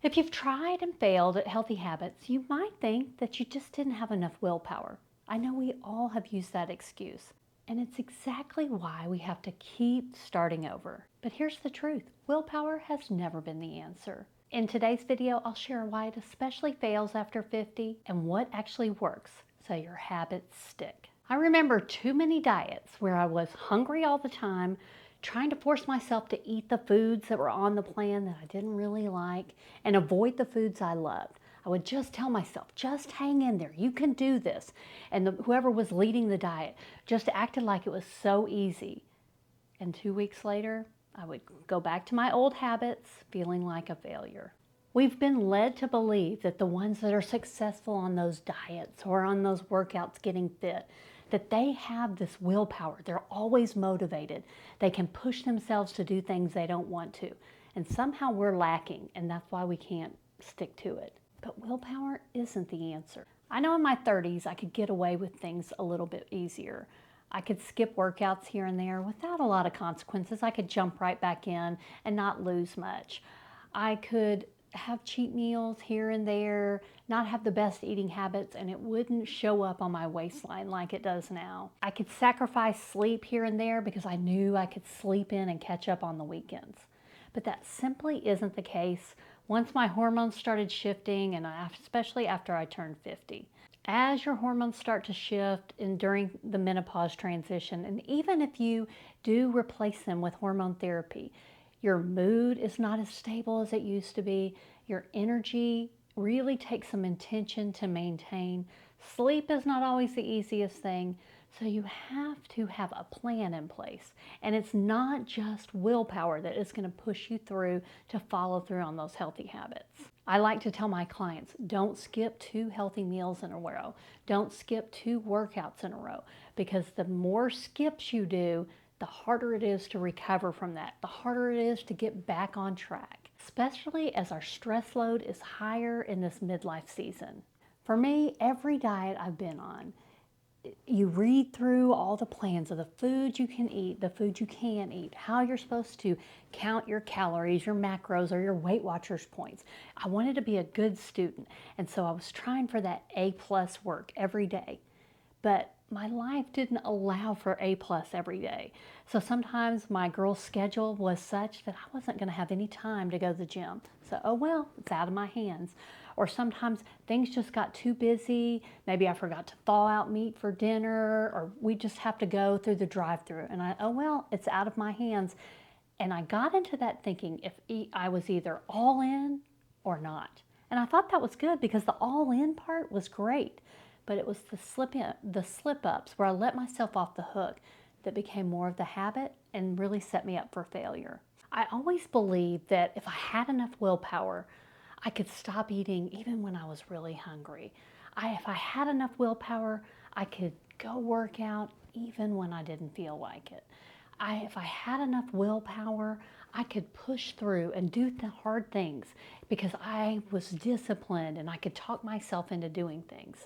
If you've tried and failed at healthy habits, you might think that you just didn't have enough willpower. I know we all have used that excuse, and it's exactly why we have to keep starting over. But here's the truth, willpower has never been the answer. In today's video, I'll share why it especially fails after 50 and what actually works so your habits stick. I remember too many diets where I was hungry all the time, trying to force myself to eat the foods that were on the plan that I didn't really like and avoid the foods I loved. I would just tell myself, just hang in there, you can do this. And whoever was leading the diet just acted like it was so easy. And 2 weeks later, I would go back to my old habits, feeling like a failure. We've been led to believe that the ones that are successful on those diets or on those workouts getting fit, that they have this willpower. They're always motivated. They can push themselves to do things they don't want to. And somehow we're lacking, and that's why we can't stick to it. But willpower isn't the answer. I know in my 30s I could get away with things a little bit easier. I could skip workouts here and there without a lot of consequences. I could jump right back in and not lose much. I could have cheat meals here and there, not have the best eating habits, and it wouldn't show up on my waistline like it does now. I could sacrifice sleep here and there because I knew I could sleep in and catch up on the weekends. But that simply isn't the case once my hormones started shifting, and especially after I turned 50. As your hormones start to shift and during the menopause transition, and even if you do replace them with hormone therapy, your mood is not as stable as it used to be. Your energy really takes some intention to maintain. Sleep is not always the easiest thing. So you have to have a plan in place. And it's not just willpower that is going to push you through to follow through on those healthy habits. I like to tell my clients, don't skip 2 healthy meals in a row. Don't skip 2 workouts in a row, because the more skips you do, the harder it is to recover from that, the harder it is to get back on track, especially as our stress load is higher in this midlife season. For me, every diet I've been on, you read through all the plans of the food you can eat, the food you can't eat, how you're supposed to count your calories, your macros, or your Weight Watchers points. I wanted to be a good student, and so I was trying for that A+ work every day. But my life didn't allow for A+ every day. So sometimes my girl's schedule was such that I wasn't going to have any time to go to the gym. So, oh well, it's out of my hands. Or sometimes things just got too busy. Maybe I forgot to thaw out meat for dinner, or we just have to go through the drive-thru. And oh well, it's out of my hands. And I got into that thinking if I was either all in or not. And I thought that was good because the all in part was great. But it was the slip-ups where I let myself off the hook that became more of the habit and really set me up for failure. I always believed that if I had enough willpower, I could stop eating even when I was really hungry. If I had enough willpower, I could go work out even when I didn't feel like it. If I had enough willpower, I could push through and do the hard things because I was disciplined and I could talk myself into doing things.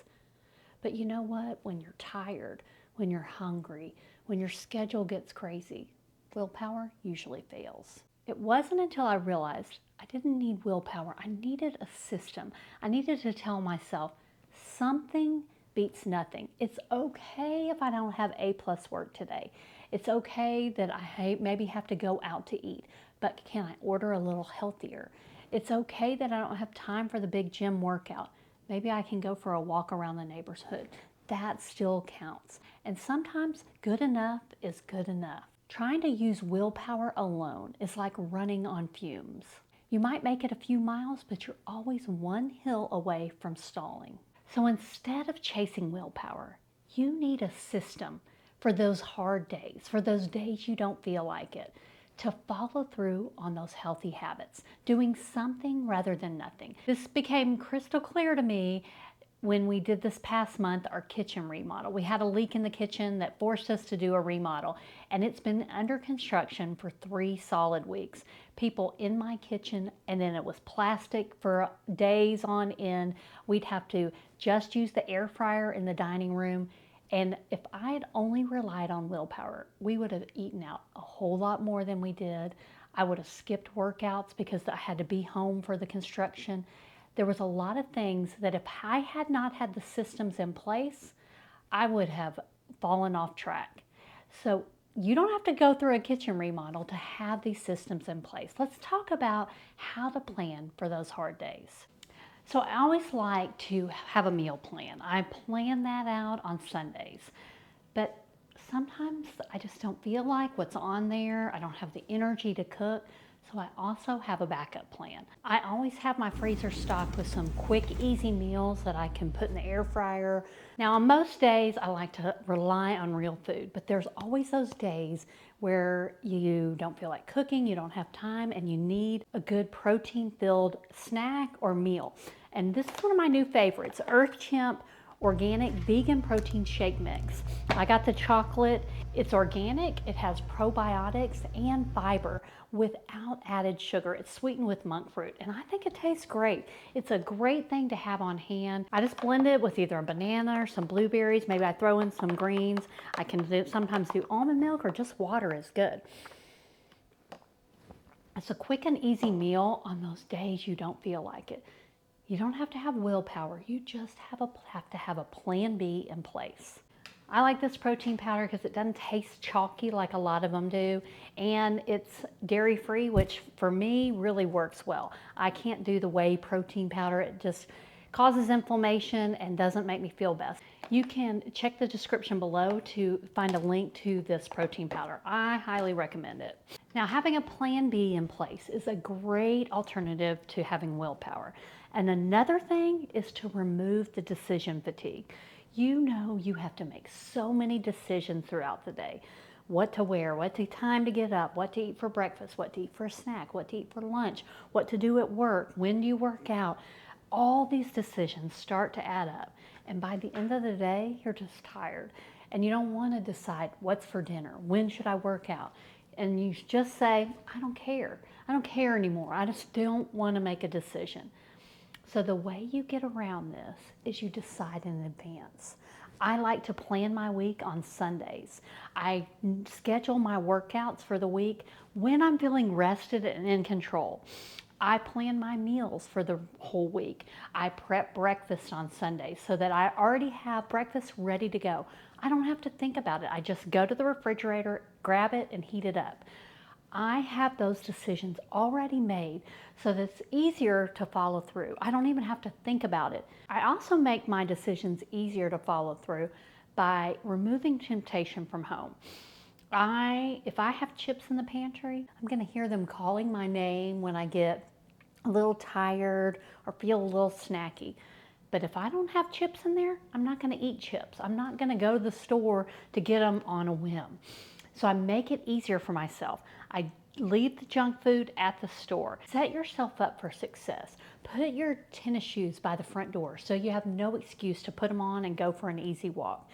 But you know what? When you're tired, when you're hungry, when your schedule gets crazy, willpower usually fails. It wasn't until I realized I didn't need willpower. I needed a system. I needed to tell myself something beats nothing. It's okay if I don't have A+ work today. It's okay that I maybe have to go out to eat, but can I order a little healthier? It's okay that I don't have time for the big gym workout. Maybe I can go for a walk around the neighborhood. That still counts. And sometimes good enough is good enough. Trying to use willpower alone is like running on fumes. You might make it a few miles, but you're always one hill away from stalling. So instead of chasing willpower, you need a system for those hard days, for those days you don't feel like it, to follow through on those healthy habits, doing something rather than nothing. This became crystal clear to me when we did this past month our kitchen remodel. We had a leak in the kitchen that forced us to do a remodel, and it's been under construction for 3 solid weeks. People in my kitchen, and then it was plastic for days on end. We'd have to just use the air fryer in the dining room. And if I had only relied on willpower, we would have eaten out a whole lot more than we did. I would have skipped workouts because I had to be home for the construction. There was a lot of things that if I had not had the systems in place, I would have fallen off track. So you don't have to go through a kitchen remodel to have these systems in place. Let's talk about how to plan for those hard days. So I always like to have a meal plan. I plan that out on Sundays, but sometimes I just don't feel like what's on there. I don't have the energy to cook. So I also have a backup plan. I always have my freezer stocked with some quick, easy meals that I can put in the air fryer. Now, on most days, I like to rely on real food, but there's always those days where you don't feel like cooking, you don't have time, and you need a good protein-filled snack or meal. And this is one of my new favorites, EarthChimp organic vegan protein shake mix. I got the chocolate. It's organic, it has probiotics and fiber without added sugar. It's sweetened with monk fruit, and I think it tastes great. It's a great thing to have on hand. I just blend it with either a banana or some blueberries. Maybe I throw in some greens. I can sometimes do almond milk, or just water is good. It's a quick and easy meal on those days you don't feel like it. You don't have to have willpower. You just have to have a plan B in place. I like this protein powder because it doesn't taste chalky like a lot of them do, and it's dairy-free, which for me really works well. I can't do the whey protein powder. It just causes inflammation and doesn't make me feel best. You can check the description below to find a link to this protein powder. I highly recommend it. Now, having a plan B in place is a great alternative to having willpower. And another thing is to remove the decision fatigue. You know you have to make so many decisions throughout the day. What to wear, time to get up, what to eat for breakfast, what to eat for a snack, what to eat for lunch, what to do at work, when do you work out. All these decisions start to add up. And by the end of the day, you're just tired. And you don't want to decide what's for dinner, when should I work out. And you just say, I don't care. I don't care anymore. I just don't want to make a decision. So the way you get around this is you decide in advance. I like to plan my week on Sundays. I schedule my workouts for the week when I'm feeling rested and in control. I plan my meals for the whole week. I prep breakfast on Sundays so that I already have breakfast ready to go. I don't have to think about it. I just go to the refrigerator, grab it, and heat it up. I have those decisions already made so that it's easier to follow through. I don't even have to think about it. I also make my decisions easier to follow through by removing temptation from home. If I have chips in the pantry, I'm going to hear them calling my name when I get a little tired or feel a little snacky. But if I don't have chips in there, I'm not going to eat chips. I'm not going to go to the store to get them on a whim. So I make it easier for myself. I leave the junk food at the store. Set yourself up for success. Put your tennis shoes by the front door so you have no excuse to put them on and go for an easy walk.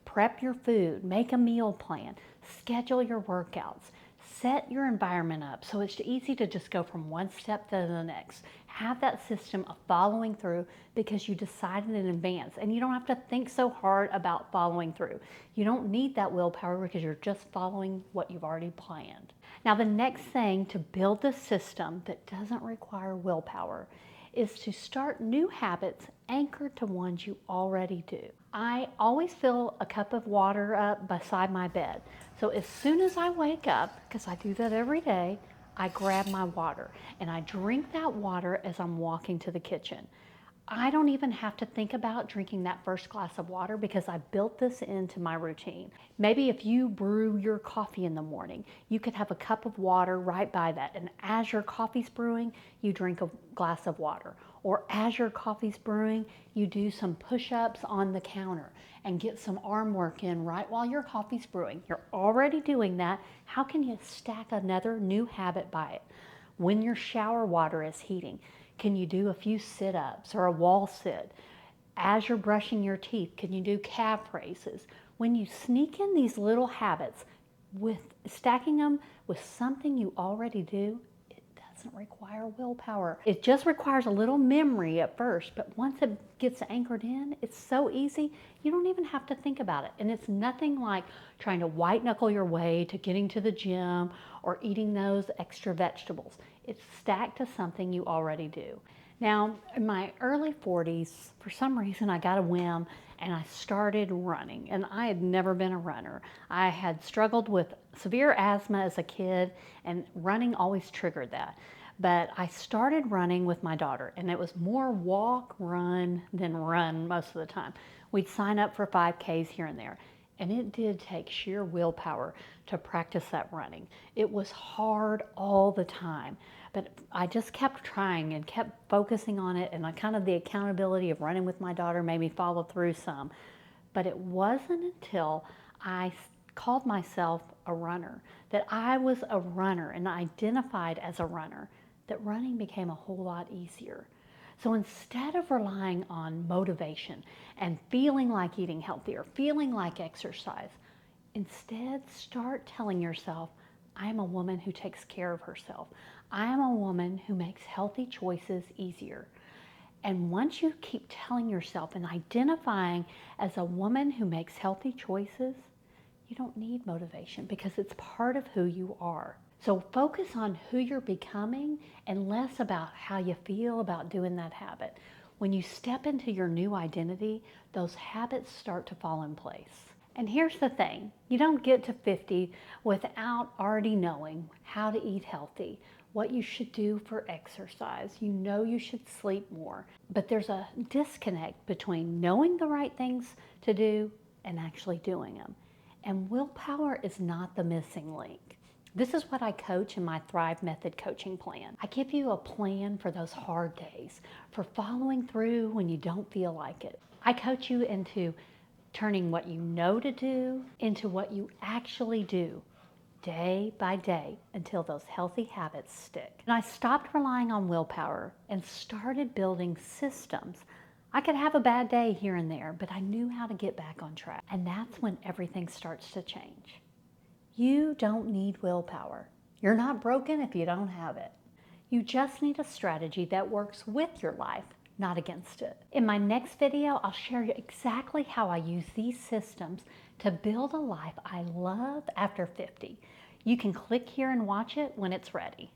Prep your food, make a meal plan, schedule your workouts, set your environment up so it's easy to just go from one step to the next. Have that system of following through because you decided in advance, and you don't have to think so hard about following through. You don't need that willpower because you're just following what you've already planned. Now, the next thing to build the system that doesn't require willpower is to start new habits anchored to ones you already do. I always fill a cup of water up beside my bed. So as soon as I wake up, because I do that every day, I grab my water and I drink that water as I'm walking to the kitchen. I don't even have to think about drinking that first glass of water because I built this into my routine. Maybe if you brew your coffee in the morning, you could have a cup of water right by that. And as your coffee's brewing, you drink a glass of water. Or as your coffee's brewing, you do some push-ups on the counter and get some arm work in right while your coffee's brewing. You're already doing that. How can you stack another new habit by it? When your shower water is heating, can you do a few sit-ups or a wall sit? As you're brushing your teeth, can you do calf raises? When you sneak in these little habits with stacking them with something you already do, it doesn't doesn't require willpower. It just requires a little memory at first, but once it gets anchored in, it's so easy, you don't even have to think about it. And it's nothing like trying to white knuckle your way to getting to the gym or eating those extra vegetables. It's stacked to something you already do. Now, in my early 40s, for some reason, I got a whim and I started running. And I had never been a runner. I had struggled with severe asthma as a kid, and running always triggered that. But I started running with my daughter, and it was more walk, run than run most of the time. We'd sign up for 5Ks here and there. And it did take sheer willpower to practice that running. It was hard all the time, but I just kept trying and kept focusing on it, and kind of the accountability of running with my daughter made me follow through some. But it wasn't until I called myself a runner, that I was a runner and identified as a runner, that running became a whole lot easier. So instead of relying on motivation and feeling like eating healthy or feeling like exercise, instead start telling yourself, I am a woman who takes care of herself. I am a woman who makes healthy choices easier. And once you keep telling yourself and identifying as a woman who makes healthy choices, you don't need motivation because it's part of who you are. So focus on who you're becoming and less about how you feel about doing that habit. When you step into your new identity, those habits start to fall in place. And here's the thing, you don't get to 50 without already knowing how to eat healthy, what you should do for exercise. You know you should sleep more, but there's a disconnect between knowing the right things to do and actually doing them. And willpower is not the missing link. This is what I coach in my Thrive Method coaching plan. I give you a plan for those hard days, for following through when you don't feel like it. I coach you into turning what you know to do into what you actually do day by day until those healthy habits stick. And I stopped relying on willpower and started building systems. I could have a bad day here and there, but I knew how to get back on track. And that's when everything starts to change. You don't need willpower. You're not broken if you don't have it. You just need a strategy that works with your life, not against it. In my next video, I'll share exactly how I use these systems to build a life I love after 50. You can click here and watch it when it's ready.